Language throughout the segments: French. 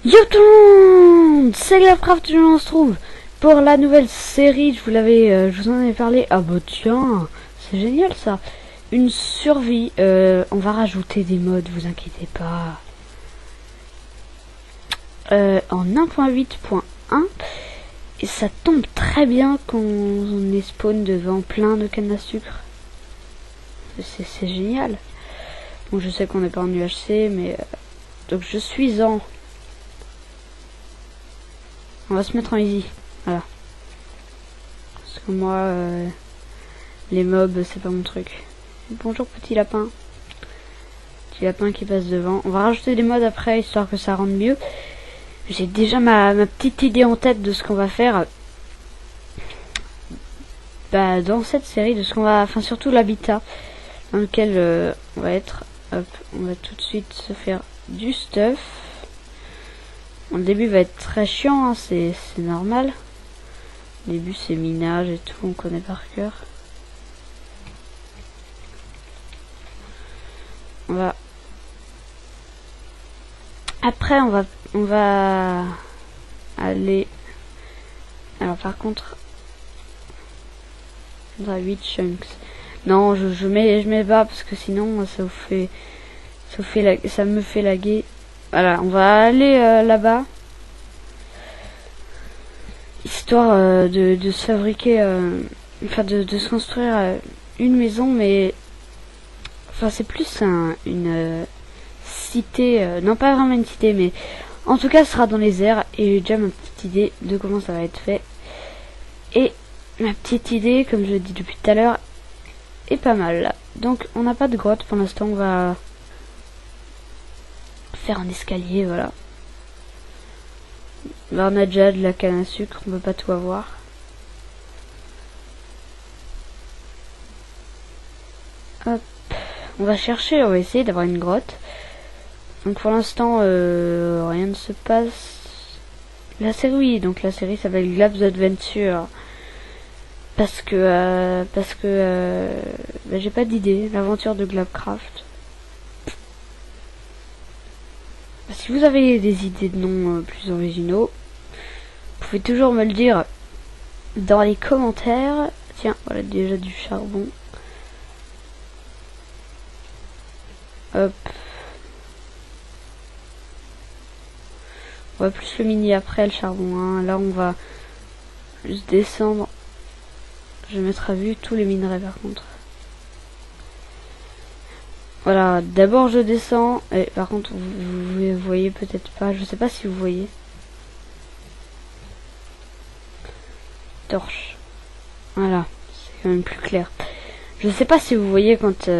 Yo tout le monde, c'est Glavecraft, on se trouve pour la nouvelle série. Je vous en avais parlé. Ah bah tiens, c'est génial ça. Une survie. On va rajouter des modes, vous inquiétez pas. En 1.8.1 et ça tombe très bien qu'on est spawn devant plein de cannes à sucre. C'est génial. Bon, je sais qu'on n'est pas en UHC, mais donc je suis en. On va se mettre en easy, voilà. Parce que moi, les mobs, c'est pas mon truc. Bonjour petit lapin. Petit lapin qui passe devant. On va rajouter des modes après, histoire que ça rende mieux. J'ai déjà ma petite idée en tête de ce qu'on va faire. Bah, dans cette série, de ce qu'on va... Enfin, surtout l'habitat dans lequel on va être. Hop, on va tout de suite se faire du stuff. Bon, le début va être très chiant, hein, c'est normal. Le début c'est minage et tout, on connaît par cœur. On va... Après on va aller... Alors par contre... On a 8 chunks. Non, je mets bas parce que sinon ça me fait laguer. Voilà, on va aller là-bas. Histoire de se fabriquer, enfin de se construire une maison, mais enfin c'est plus une cité, non pas vraiment une cité, mais en tout cas ce sera dans les airs. Et j'ai déjà ma petite idée de comment ça va être fait. Et ma petite idée, comme je le dis depuis tout à l'heure, est pas mal là. Donc on n'a pas de grotte pour l'instant, on va faire un escalier, voilà. Là on a déjà de la canne à sucre, on peut pas tout avoir. Hop, on va chercher, on va essayer d'avoir une grotte. Donc pour l'instant rien ne se passe. La série, oui, donc la série s'appelle Glab's Adventure. Parce que bah, j'ai pas d'idée, l'aventure de Glavecraft. Si vous avez des idées de noms plus originaux, vous pouvez toujours me le dire dans les commentaires. Tiens, voilà déjà du charbon. Hop. On va plus le mini après le charbon. Hein. Là on va juste descendre. Je vais mettre à vue tous les minerais par contre. Voilà, d'abord je descends, et par contre vous voyez peut-être pas, je sais pas si vous voyez. Torche. Voilà, c'est quand même plus clair. Je sais pas si vous voyez quand il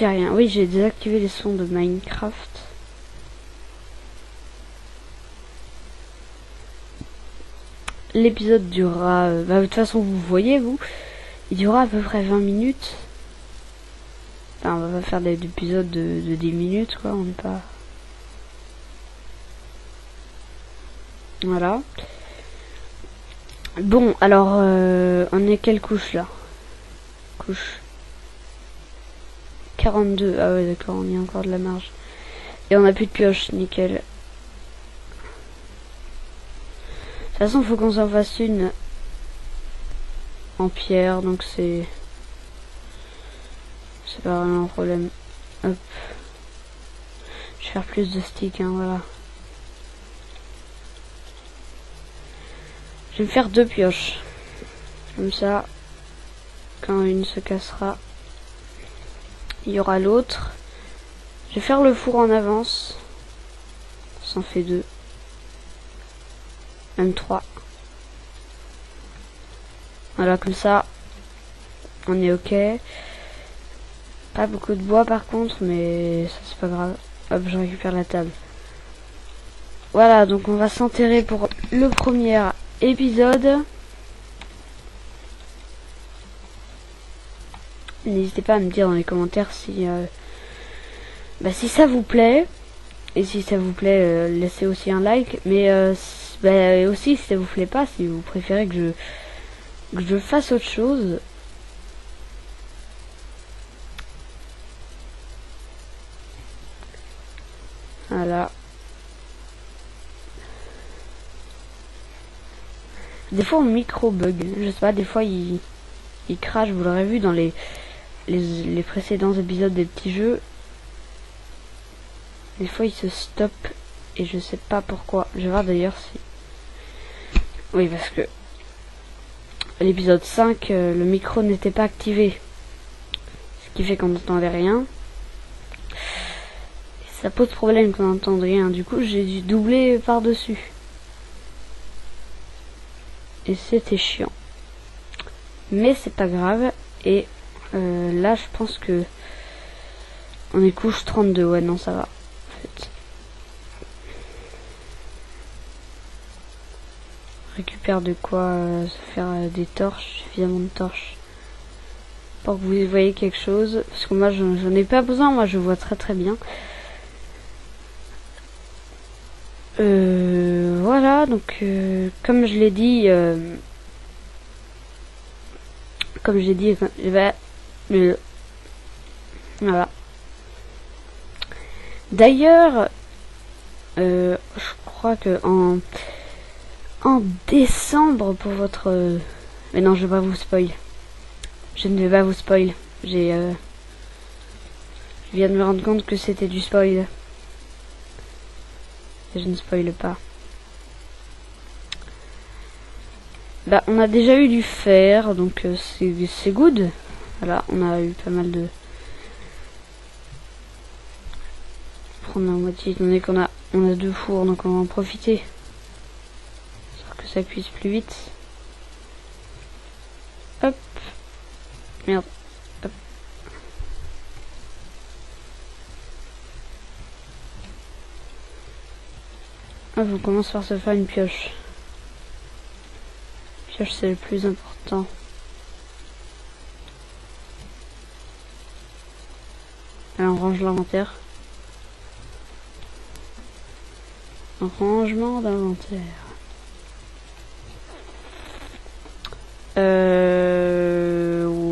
y a rien. Oui, j'ai désactivé les sons de Minecraft. L'épisode durera, bah, de toute façon vous voyez vous, il durera à peu près 20 minutes. Enfin, on va pas faire des épisodes de 10 minutes, quoi, on n'est pas... Voilà. Bon, alors, on est quelle couche, là? Couche 42. Ah ouais, d'accord, on y a encore de la marge. Et on a plus de pioche, nickel. De toute façon, faut qu'on s'en fasse une en pierre, donc c'est pas vraiment un problème. Hop. Je vais faire plus de sticks, hein, voilà. Je vais me faire 2 pioches. Comme ça, quand une se cassera, il y aura l'autre. Je vais faire le four en avance. Ça en fait 2. Même 3. Voilà, comme ça, on est ok. Pas beaucoup de bois par contre, mais ça c'est pas grave. Hop, je récupère la table. Voilà, donc on va s'enterrer pour le premier épisode. N'hésitez pas à me dire dans les commentaires si si ça vous plaît. Et si ça vous plaît, laissez aussi un like. Mais aussi si ça vous plaît pas, si vous préférez que je fasse autre chose. Voilà. Des fois, mon micro bug. Je sais pas, des fois, il crache. Vous l'aurez vu dans les précédents épisodes des petits jeux. Des fois, il se stoppe. Et je sais pas pourquoi. Je vais voir d'ailleurs si... Oui, parce que... l'épisode 5, le micro n'était pas activé. Ce qui fait qu'on n'entendait rien. Et ça pose problème qu'on n'entende rien. Du coup, j'ai dû doubler par-dessus. Et c'était chiant. Mais c'est pas grave. Et là, je pense que... on est couche 32. Ouais, non, ça va. En fait. Récupère de quoi se faire des torches. Suffisamment de torches. Pour que vous voyez quelque chose. Parce que moi, j'en ai pas besoin. Moi, je vois très très bien. Voilà, donc comme je l'ai dit, voilà. D'ailleurs, je crois que en décembre pour votre, mais non, je vais pas vous spoil. Je ne vais pas vous spoil. Je viens de me rendre compte que c'était du spoil. Et je ne spoile pas. Bah, on a déjà eu du fer, donc c'est good. Voilà, on a eu pas mal de... prendre la moitié, étant donné qu'on a 2 fours, donc on va en profiter. Pour que ça cuise plus vite. Hop. Merde. Hop. Hop, on commence par se faire une pioche. Pioche, c'est le plus important. Là, on range l'inventaire. Rangement d'inventaire.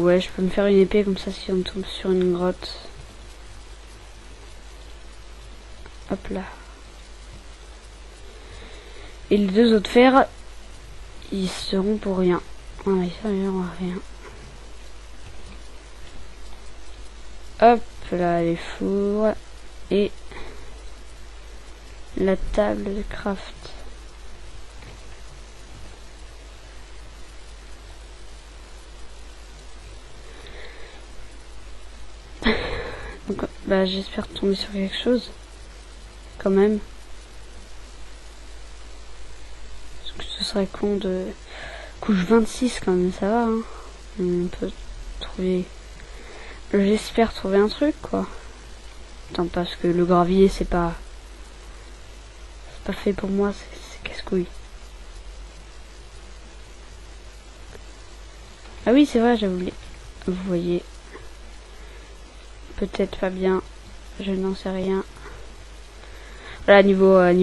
Ouais, je peux me faire une épée comme ça si on tombe sur une grotte. Hop là. Et les 2 autres fers, ils seront pour rien. Voilà, ils serviront à rien. Hop là, les fours. Et la table de craft. Donc, bah, j'espère tomber sur quelque chose. Quand même. Parce que ce serait con de... couche 26 quand même, ça va, hein. On peut trouver... J'espère trouver un truc, quoi. Attends, parce que le gravier, c'est pas fait pour moi, c'est casse-couille. Ah oui, c'est vrai, j'avais oublié. Vous voyez. Peut-être pas bien. Je n'en sais rien. Voilà, niveau, ouais.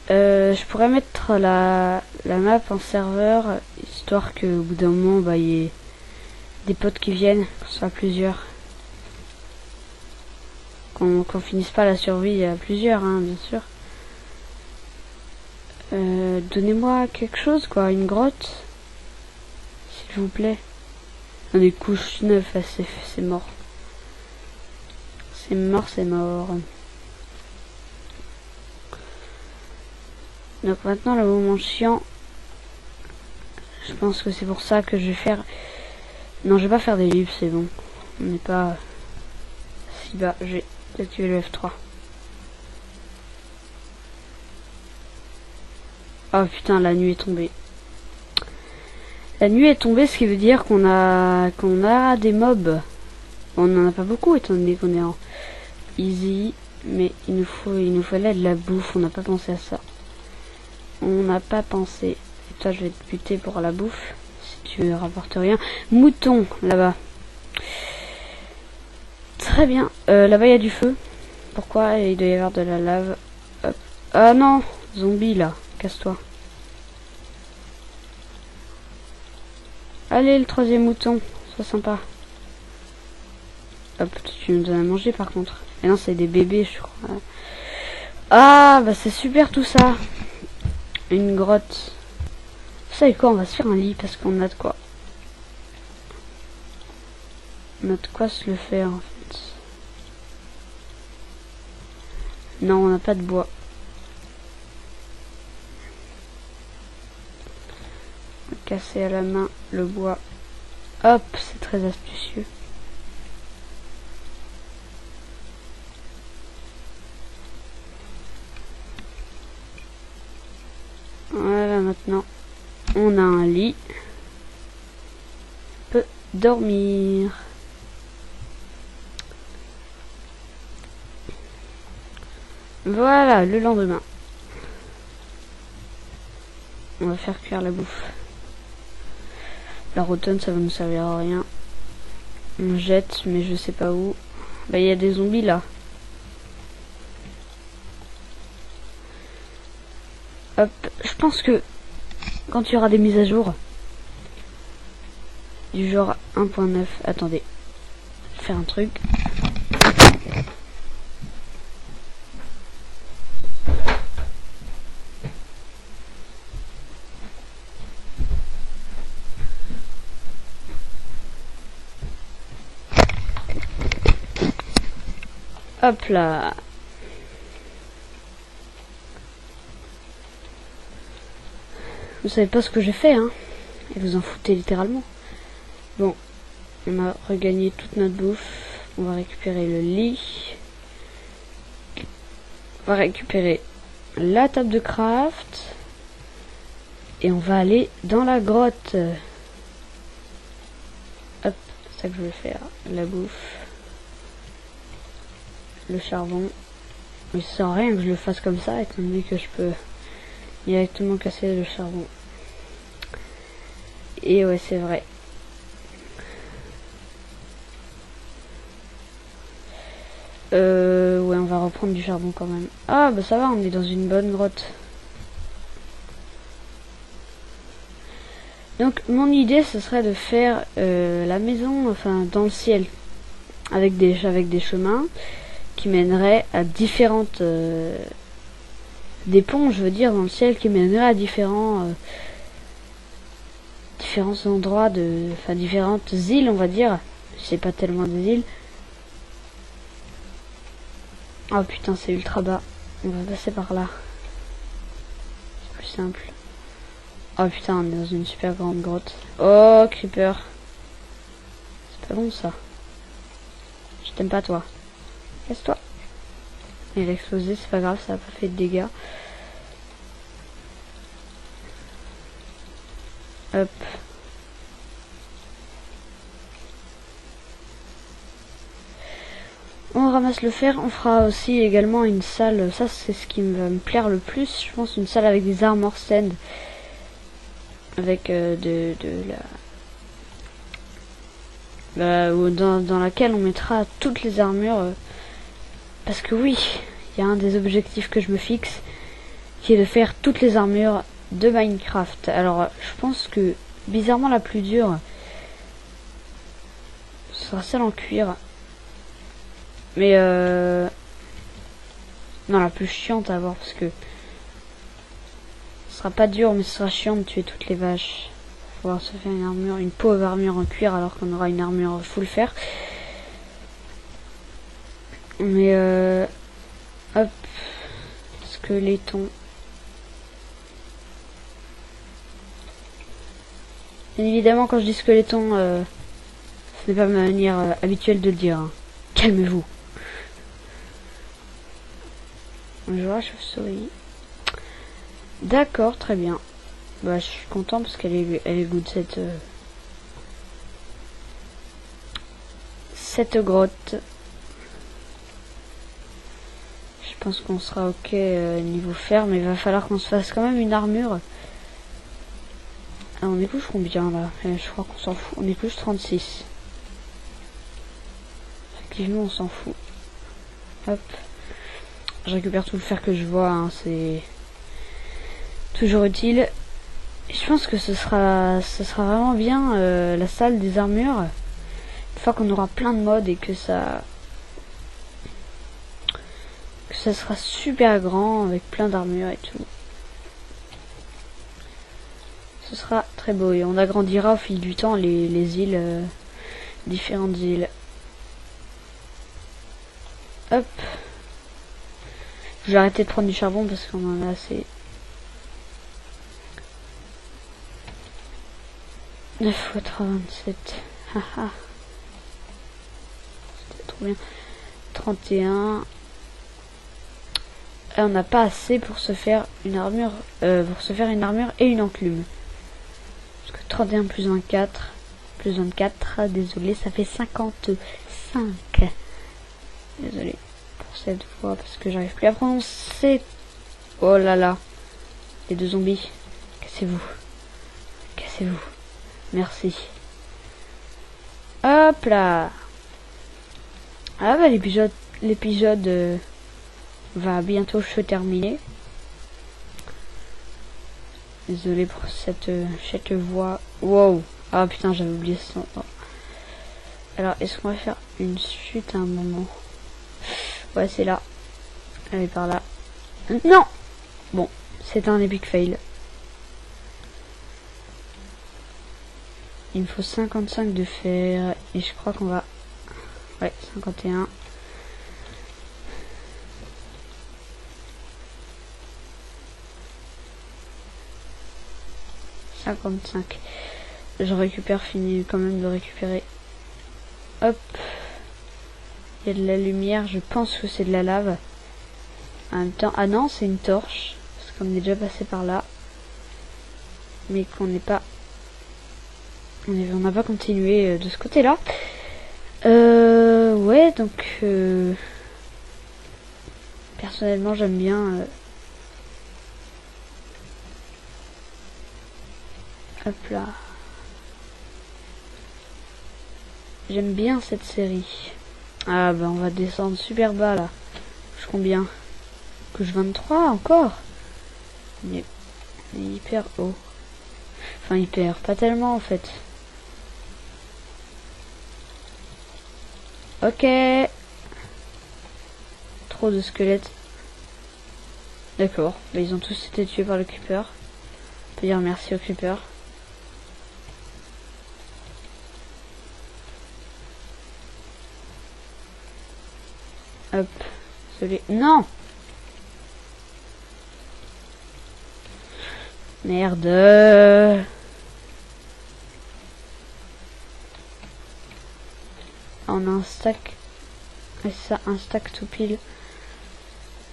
Je pourrais mettre la map en serveur, histoire que au bout d'un moment, bah, y ait des potes qui viennent, qu'on soit plusieurs. Qu'on finisse pas la survie à plusieurs, hein, bien sûr. Donnez-moi quelque chose, quoi, une grotte. S'il vous plaît. On est couche 9, c'est mort. C'est mort. Donc maintenant, le moment chiant. Je pense que c'est pour ça que je vais faire... Non, je vais pas faire des livres, c'est bon. On n'est pas si bas. J'ai activé le F3. Oh putain, la nuit est tombée. La nuit est tombée, ce qui veut dire qu'on a des mobs. On n'en a pas beaucoup étant donné qu'on est en easy, mais il nous fallait de la bouffe. On n'a pas pensé à ça. On n'a pas pensé. Et toi, je vais te buter pour la bouffe si tu rapportes rien. Mouton là-bas. Très bien. Là-bas, il y a du feu. Pourquoi il doit y avoir de la lave? Hop. Ah non, zombie là. Casse-toi. Allez, le 3e mouton. Sois sympa. Hop, tu nous donnes à manger par contre. Et non, c'est des bébés, je crois. Ah bah c'est super tout ça. Une grotte. Vous savez quoi, on va se faire un lit parce qu'on a de quoi. On a de quoi se le faire en fait. Non, on n'a pas de bois. On va casser à la main le bois. Hop, c'est très astucieux. Voilà, maintenant on a un lit. On peut dormir. Voilà, le lendemain. On va faire cuire la bouffe. La rotonne, ça va nous servir à rien. On jette, mais je sais pas où. Bah, il y a des zombies là. Hop, je pense que quand il y aura des mises à jour du genre 1.9, attendez, je vais faire un truc. Hop là. Vous savez pas ce que j'ai fait, hein. Et vous en foutez littéralement. Bon, on a regagné toute notre bouffe. On va récupérer le lit. On va récupérer la table de craft. Et on va aller dans la grotte. Hop, c'est ça que je vais faire. La bouffe. Le charbon. Il sert à rien que je le fasse comme ça, étant donné que je peux directement casser le charbon. Et ouais, c'est vrai. Ouais, on va reprendre du charbon quand même. Ah, bah ça va, on est dans une bonne grotte. Donc, mon idée, ce serait de faire la maison, enfin, dans le ciel. Avec des chemins qui mèneraient à différentes... des ponts, je veux dire, dans le ciel, qui mèneraient à différents endroits enfin différentes îles, on va dire. C'est pas tellement des îles. Oh putain, c'est ultra bas. On va passer par là. C'est plus simple. Oh putain, on est dans une super grande grotte. Oh, creeper. C'est pas bon ça. Je t'aime pas toi. Casse-toi. Il a explosé, c'est pas grave, ça a pas fait de dégâts. Hop. On ramasse le fer, on fera aussi également une salle, ça c'est ce qui va me plaire le plus, je pense, une salle avec des armor stand, avec dans laquelle on mettra toutes les armures, parce que oui, il y a un des objectifs que je me fixe, qui est de faire toutes les armures de Minecraft. Alors je pense que bizarrement la plus dure, ce sera celle en cuir. Mais non, la plus chiante à avoir, parce que ce sera pas dur, mais ce sera chiant de tuer toutes les vaches. Faut pouvoir se faire une armure, une pauvre armure en cuir, alors qu'on aura une armure full fer. Mais hop, squeletton. Bien évidemment, quand je dis squeletton, ce n'est pas ma manière habituelle de le dire. Hein. Calmez-vous. Bonjour la chauve-souris. D'accord, très bien. Bah, je suis content parce qu'elle est good cette grotte. Je pense qu'on sera ok niveau fer, mais il va falloir qu'on se fasse quand même une armure. Ah, on est couche combien là? Je crois qu'on s'en fout. On est couche 36. Effectivement, on s'en fout. Hop. Je récupère tout le fer que je vois, hein, c'est toujours utile. Et je pense que ce sera vraiment bien la salle des armures. Une fois qu'on aura plein de mods et que ça ça sera super grand avec plein d'armures et tout. Ce sera très beau et on agrandira au fil du temps les îles, différentes îles. Hop. Je vais arrêter de prendre du charbon parce qu'on en a assez. 9 x 27. Haha. C'était trop bien. 31. Et on n'a pas assez pour se faire une armure. Pour se faire une armure et une enclume. Parce que 31 plus 24. Plus 24. Désolé, ça fait 55. Désolé pour cette fois parce que j'arrive plus à prononcer. Oh là là. Les deux zombies. Cassez-vous. Cassez-vous. Merci. Hop là. Ah bah l'épisode va bientôt se terminer. Désolé pour cette voix. Wow. Ah putain, j'avais oublié ça. Alors est-ce qu'on va faire une suite à un moment? Ouais, c'est là. Elle est par là. Non. Bon, c'est un epic fail. Il me faut 55 de fer. Et je crois qu'on va... Ouais, 51. Je récupère, finis quand même de récupérer. Hop. Il y a de la lumière, je pense que c'est de la lave. En même temps, ah non, c'est une torche. Parce qu'on est déjà passé par là. Mais qu'on n'est pas... On n'a pas continué de ce côté-là. Ouais, donc... personnellement, j'aime bien... hop là. J'aime bien cette série. Ah bah on va descendre super bas là. Je combien? Couche 23 encore? On est hyper haut. Enfin hyper, pas tellement en fait. Ok. Trop de squelettes. D'accord. Bah, ils ont tous été tués par le creeper. On peut dire merci au creeper. Hop. Désolé. Non! Merde. On a un stack. Et ça, un stack tout pile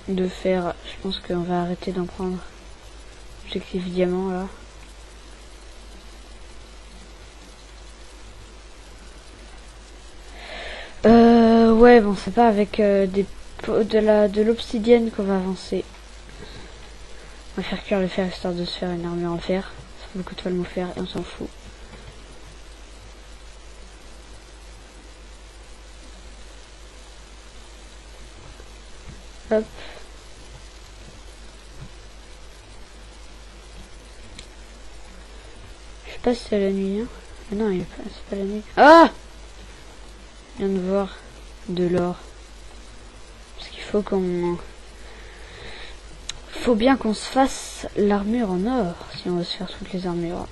de fer. Je pense qu'on va arrêter d'en prendre. Objectif diamant là. Ouais, bon, c'est pas avec de l'obsidienne qu'on va avancer. On va faire cuire le fer histoire de se faire une armure en fer. Ça fait beaucoup de toile au fer et on s'en fout. Hop. Je sais pas si c'est la nuit. Hein. Ah non, c'est pas la nuit. Ah! Je viens de voir de l'or. Parce qu'il faut qu'on... Faut bien qu'on se fasse l'armure en or. Si on veut se faire toutes les armures.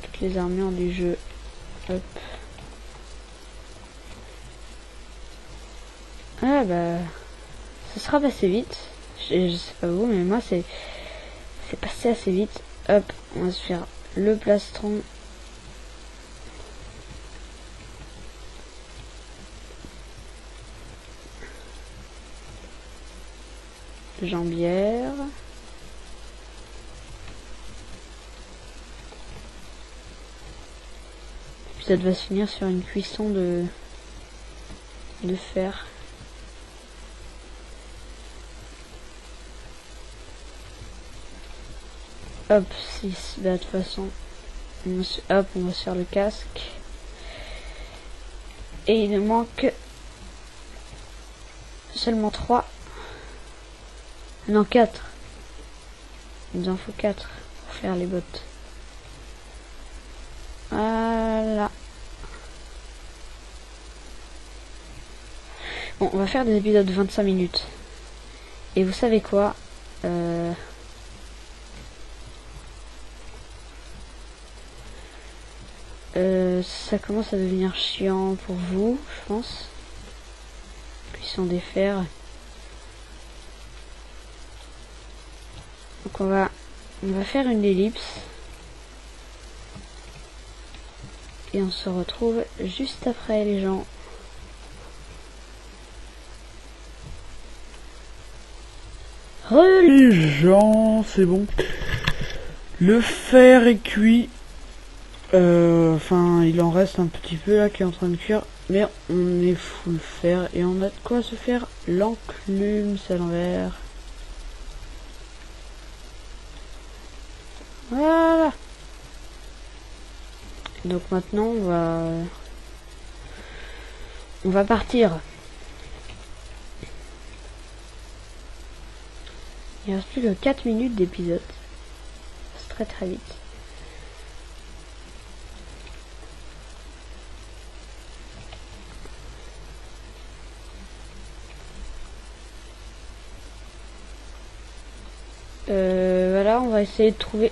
Toutes les armures du jeu. Hop. Ah bah... Ça sera passé vite. Je sais pas vous, mais moi c'est passé assez vite. Hop, on va se faire le plastron. Jambière. L'épisode va se finir sur une cuisson de fer. Hop, 6. Bah de toute façon, hop, on va se faire le casque. Et il nous manque seulement 3. Non, 4. Il nous en faut 4 pour faire les bottes. Voilà. Bon, on va faire des épisodes de 25 minutes. Et vous savez quoi, ça commence à devenir chiant pour vous, je pense. Cuisson des fers. Donc on va faire une ellipse. Et on se retrouve juste après les gens. Les gens, c'est bon. Le fer est cuit. Enfin, il en reste un petit peu là qui est en train de cuire. Mais on est full fer. Et on a de quoi se faire l'enclume, c'est à l'envers. Voilà. Donc maintenant, on va partir. Il reste plus que 4 minutes d'épisode. C'est très très vite. Voilà, on va essayer de trouver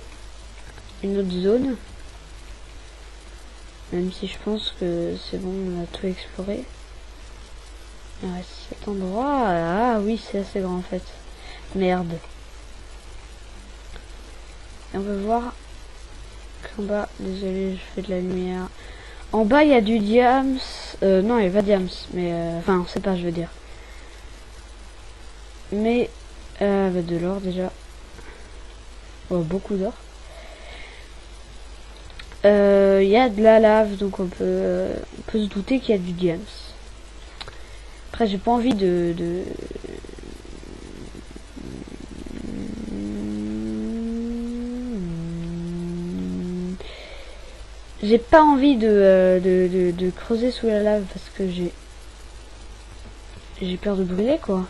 une autre zone. Même si je pense que c'est bon, on a tout exploré. Il reste cet endroit. Ah oui, c'est assez grand en fait. Merde. Et on va voir qu'en bas, désolé, je fais de la lumière. En bas, il y a du diams. Non, il n'y a pas de diams, mais enfin, on sait pas, je veux dire. Mais de l'or déjà. Oh, beaucoup d'or. Il y a de la lave, donc on peut se douter qu'il y a du diams. Après, j'ai pas envie j'ai pas envie de creuser sous la lave parce que j'ai peur de brûler, quoi.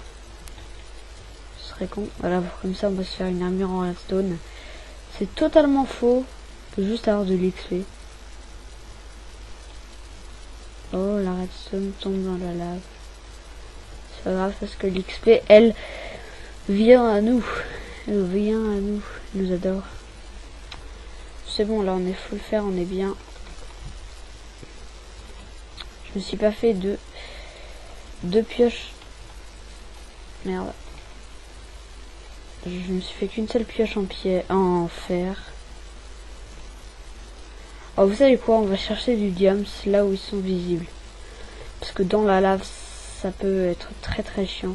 Ce serait con. Voilà, comme ça on va se faire une armure en redstone. C'est totalement faux. On peut juste avoir de l'XP. Oh, la redstone tombe dans la lave. C'est pas grave parce que l'XP, elle vient à nous. Elle vient à nous. Elle nous adore. C'est bon, là on est full fer, on est bien. Je me suis pas fait deux pioches. Merde. Je me suis fait qu'une seule pioche en fer. Oh, vous savez quoi, on va chercher du diams là où ils sont visibles. Parce que dans la lave, ça peut être très très chiant.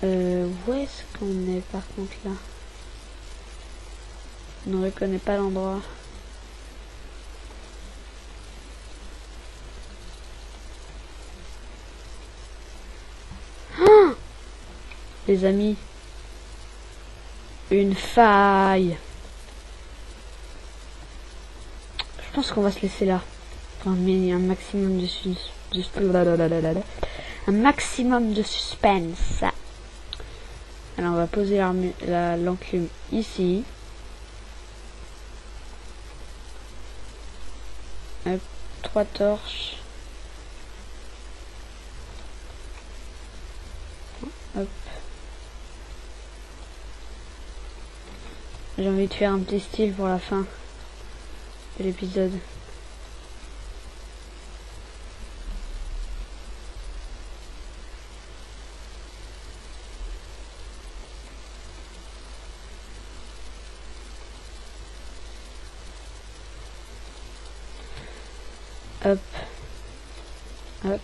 Où est-ce qu'on est par contre là? On ne reconnaît pas l'endroit. Ah, les amis, une faille. Je pense qu'on va se laisser là. Pour un maximum un maximum de suspense. Alors on va poser l'enclume ici. Hop, 3 torches. Hop. J'ai envie de faire un petit style pour la fin de l'épisode. Hop. Hop.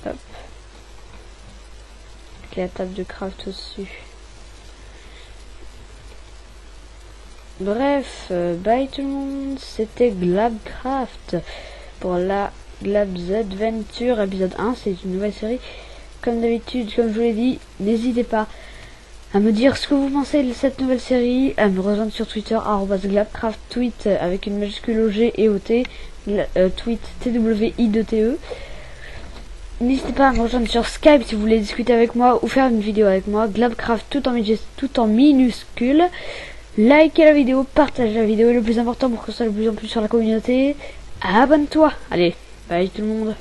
Hop. Avec la table de craft au-dessus. Bref, bye tout le monde, c'était Glabcraft pour la Glab's Adventure épisode 1, c'est une nouvelle série. Comme d'habitude, comme je vous l'ai dit, n'hésitez pas à me dire ce que vous pensez de cette nouvelle série, à me rejoindre sur Twitter, @Glabcraft, tweet avec une majuscule au G et au T, tweet TWI2TE. N'hésitez pas à me rejoindre sur Skype si vous voulez discuter avec moi ou faire une vidéo avec moi, Glabcraft tout en minuscule. likez la vidéo, partagez la vidéo, et le plus important pour qu'on soit de plus en plus sur la communauté, abonne-toi. Allez, bye tout le monde.